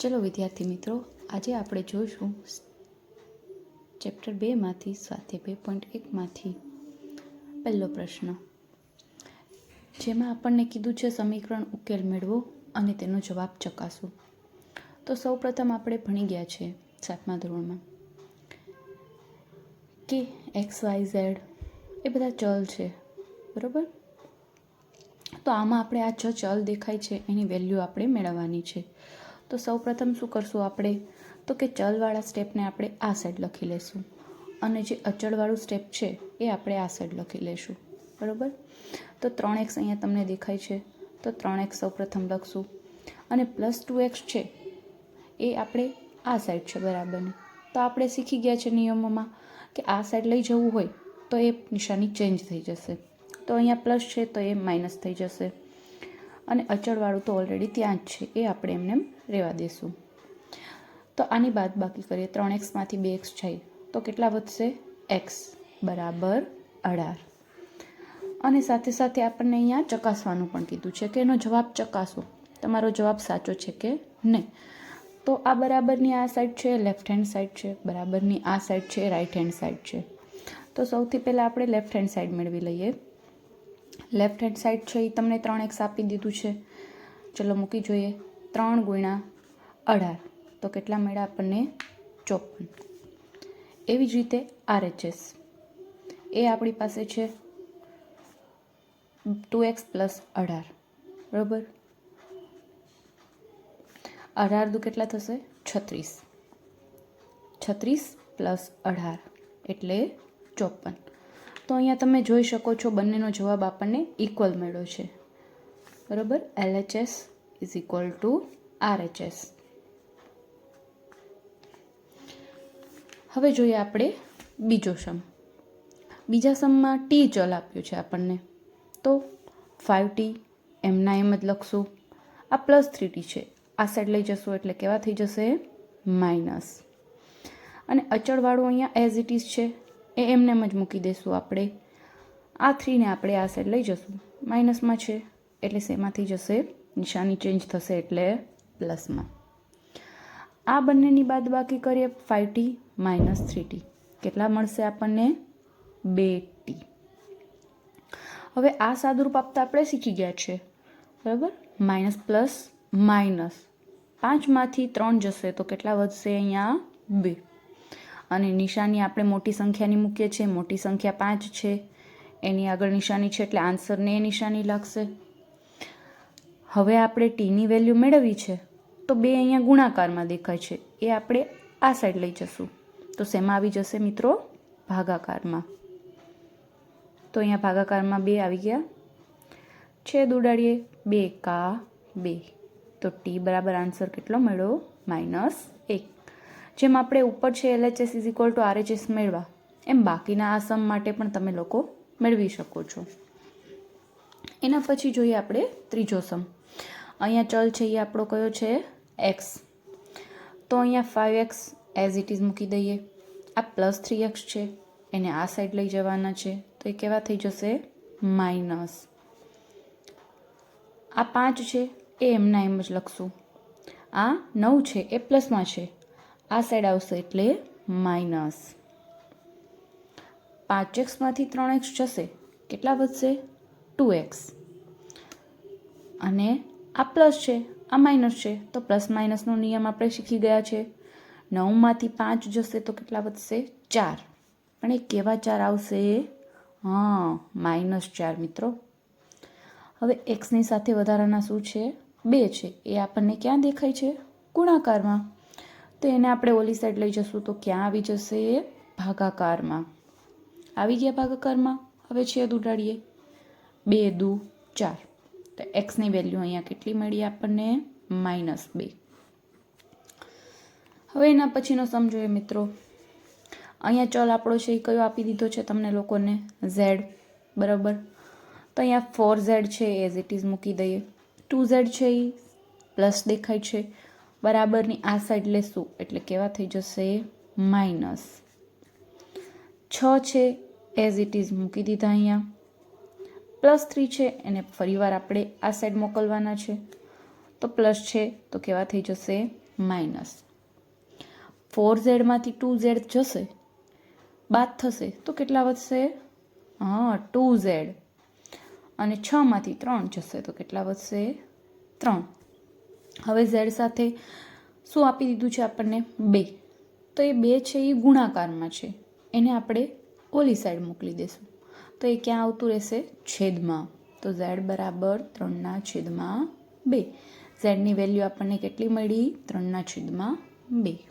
ચલો વિદ્યાર્થી મિત્રો, આજે આપણે જોઈશું ચેપ્ટર 2માંથી સ્વાધ્યાય 2.1માંથી પહેલો પ્રશ્ન, જેમાં આપણને કીધું છે સમીકરણ ઉકેલ મેળવો અને તેનો જવાબ ચકાસો. તો સૌપ્રથમ આપણે ભણી ગયા છે 7મા ધોરણમાં કે XYZ એ બધા ચલ છે, બરાબર. તો આમાં આપણે આ ચલ દેખાય છે એની વેલ્યુ આપણે મેળવવાની છે. તો સૌપ્રથમ શું કરશું આપણે, તો કે ચલવાળા સ્ટેપને આપણે આ સાઈડ લખી લઈશું અને જે અચળવાળું સ્ટેપ છે એ આપણે આ સાઈડ લખી લઈશું, બરાબર. તો 3x અહીંયા તમને દેખાય છે, તો 3x સૌપ્રથમ લખશું અને +2x છે એ આપણે આ સાઈડ છે, બરાબરની. તો આપણે શીખી ગયા છે નિયમોમાં કે આ સાઈડ લઈ જવું હોય તો એ નિશાની ચેન્જ થઈ જશે. તો અહીંયા પ્લસ છે તો એ માઇનસ થઈ જશે અને અચળવાળું તો ઓલરેડી ત્યાં જ છે, એ આપણે એમને રહેવા દેશું. તો આની બાદ બાકી કરીએ, 3xમાંથી 2x જાય તો કેટલા વધશે? x બરાબર 18. અને સાથે સાથે આપણને અહીંયા ચકાસવાનું પણ કીધું છે કે એનો જવાબ ચકાસો, તમારો જવાબ સાચો છે કે નહીં. તો આ બરાબરની આ સાઈડ છે, લેફ્ટ હેન્ડ સાઈડ છે, બરાબરની આ સાઈડ છે, રાઈટ હેન્ડ સાઈડ છે. તો સૌથી પહેલાં આપણે લેફ્ટ હેન્ડ સાઈડ મેળવી લઈએ. લેફ્ટ હેન્ડ સાઈડ છે એ તમને 3x આપી દીધું છે, ચલો મૂકી જોઈએ. 3 × 18 તો કેટલા મળ્યા આપણને? 54. એવી જ રીતે RHS એ આપણી પાસે છે 2x + 18, બરાબર. 18 દુ કેટલા થશે? 36. 36 + 18 એટલે 54. તો અહીંયા તમે જોઈ શકો છો બંનેનો જવાબ આપણને ઇક્વલ મળ્યો છે, બરાબર. LHS = RHS. હવે જોઈએ આપણે બીજો સમ. બીજા સમમાં t ચલ આપ્યો છે આપણને, તો 5t એમના એમ જ લખશું. આ +3t છે, આ સાઈડ લઈ જશું એટલે કેવા થઈ જશે? માઇનસ. અને અચળવાળું અહીંયા એઝ ઇટ ઇઝ છે એ એમને એમ જ મૂકી દઈશું આપણે. આ 3ને આપણે આ સાઈડ લઈ જશું, માઇનસમાં છે એટલે શેમાંથી જશે? નિશાની ચેન્જ થશે એટલે પ્લસમાં. આ બંનેની બાદ બાકી કરીએ 5t - 3t, કેટલા મળશે આપણને? 2t. હવે આ સાદુરૂપ આપતા આપણે શીખી ગયા છે, બરાબર. માઇનસ પ્લસ માઇનસ, 5માંથી 3 જશે તો કેટલા વધશે? અહીંયા 2. અને નિશાની આપણે મોટી સંખ્યાની મૂકીએ છીએ, મોટી સંખ્યા 5 છે, એની આગળ નિશાની છે એટલે આન્સરને એ નિશાની લાગશે. હવે આપણે ટીની વેલ્યુ મેળવી છે તો 2 અહીંયા ગુણાકારમાં દેખાય છે, એ આપણે આ સાઈડ લઈ જશું તો શેમાં આવી જશે મિત્રો? ભાગાકારમાં. તો અહીંયા ભાગાકારમાં 2 આવી ગયા, છેદ ઉડાડીએ, 2 × 2 તો t બરાબર આન્સર કેટલો મળ્યો? -1. જેમ આપણે ઉપર છે LHS = RHS મેળવા, એમ બાકીના આ સમ માટે પણ તમે લોકો મેળવી શકો છો. એના પછી જોઈએ આપણે ત્રીજો સમ. અહીંયા ચલ છે એ આપણો કયો છે? x. તો અહીંયા 5x એઝ ઇટ ઇઝ મૂકી દઈએ. આ +3x છે, એને આ સાઈડ લઈ જવાના છે તો એ કેવા થઈ જશે? માઇનસ. આ 5 છે એ એમના એમ જ લખશું. આ 9 છે એ પ્લસમાં છે, આ સાઈડ આવશે એટલે માઇનસ. 5xમાંથી 3x જશે, કેટલા વધશે? 2x. અને આ પ્લસ છે, આ માઇનસ છે, તો પ્લસ માઇનસનો નિયમ આપણે શીખી ગયા છે. 9માંથી 5 જશે તો કેટલા વધશે? 4. પણ એ કેવા 4 આવશે? હા, -4 મિત્રો. હવે xની સાથે વધારાના શું છે? 2 છે, એ આપણને ક્યાં દેખાય છે? ગુણાકારમાં. તો એને આપણે ઓલી સાઈડ લઈ જશું તો ક્યાં આવી જશે? ભાગાકારમાં. આવી ગયા ભાગાકારમાં. હવે છેદ ઉડાડીએ, 2 દુ 4. તો xની વેલ્યુ અહીંયા કેટલી મળી આપણને? -2. હવે એના પછીનો સમ જોઈએ મિત્રો. અહીંયા ચલ આપણો છે એ કયો આપી દીધો છે તમને લોકોને? z, બરાબર. તો અહીંયા 4z છે એઝ ઇટ ઇઝ મૂકી દઈએ. 2z છે એ પ્લસ દેખાય છે, બરાબરની આ સાઈડ લેશું એટલે કેવા થઈ જશે? માઇનસ. 6 છે એઝ ઇટ ઇઝ મૂકી દીધા અહીંયા. +3 છે એને ફરીવાર આપણે આ સાઈડ મોકલવાના છે, તો પ્લસ છે તો કેવા થઈ જશે? માઇનસ 4z માંથી 2z જશે, બાદ થશે તો કેટલા વધશે? 2z. અને 6માંથી 3 જશે તો કેટલા વધશે? 3. હવે z સાથે શું આપી દીધું છે આપણને? 2. તો એ 2 છે એ ગુણાકારમાં છે, એને આપણે ઓલી સાઈડ મોકલી દઈશું. તો એ ક્યાં આવતું રહેશે? છેદમાં. તો z બરાબર 3/2. ઝેડની વેલ્યુ આપણને કેટલી મળી? 3/2.